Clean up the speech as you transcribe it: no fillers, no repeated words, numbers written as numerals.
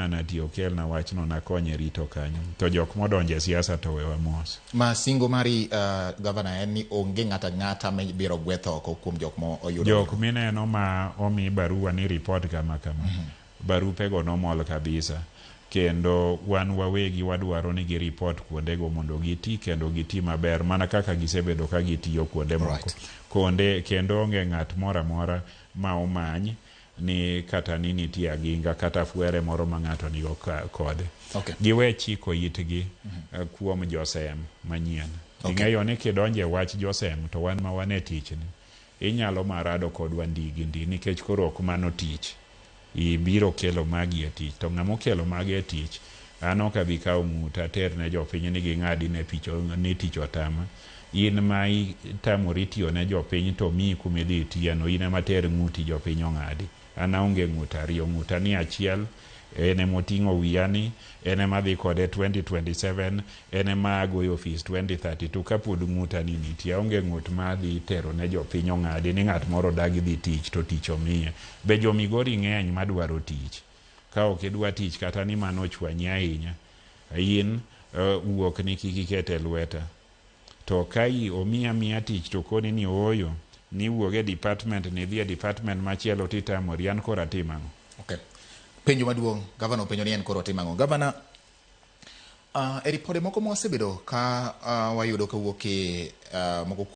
natiyo kelna wachno nakonye rito kanyo to jok modonje siasa to wewa mos. Ma singo mari gavana en ni onge ng'ata mibiro gwetho oko kuom jok mo oyudo. Jok mineno ma omi barua ni report kama barupego nomol kabisa kendo wan wawegi wadwaro ni gi report kuondego mondo giti kendo giti maber mana kaka gisebedo ka gitiyo kuonde moko. Konde kendo onge ng'at mora ma omany ni kata ni nitie aginga kata fuere moro ma ng'ato nigo kode. Giwe chiko itgi kuom josem manyien. Ing'eyo ni kidonje wach josem to wan ma wan e tich ni inyalo marado kodwa ndi nikech koro ok mano tich. Ibiro kelo magi e tich to ng'amo kelo magi e tich ano ka bi kawo ng'uta ter ne jopiny ni ging'adi ne picho ni tich otama. In ma itamori tiyo ne jopiny to mi kumidhi tiyano in ema ter ng'uti jopiny ong'adi. An aonge ng'uta ariyo, ng'uta ni achiel ene moting'o wiyani ene madhi kode 2027 ene ma goyo office 2032 kapod ng'uta ni nitie. Aonge ng'ut ma dhi tero ne jopiny ong'adi ni ng'at moro dagi dhi tich to tich omiye. Be jo Migori ng'eny madwaro tich. Ka ok idwa tich kata ni mano ochwanyi ahinya in wuok ni kikikete lweta. To kai omiya tich to koni ni oyo ni wuoge department ni dhie department machielo titamori an kora timang'o. Penjo maduong' gavana penjo ni en koro timang'o. Gavana e ripode moko mwasebedo ka wayudo kawuok moko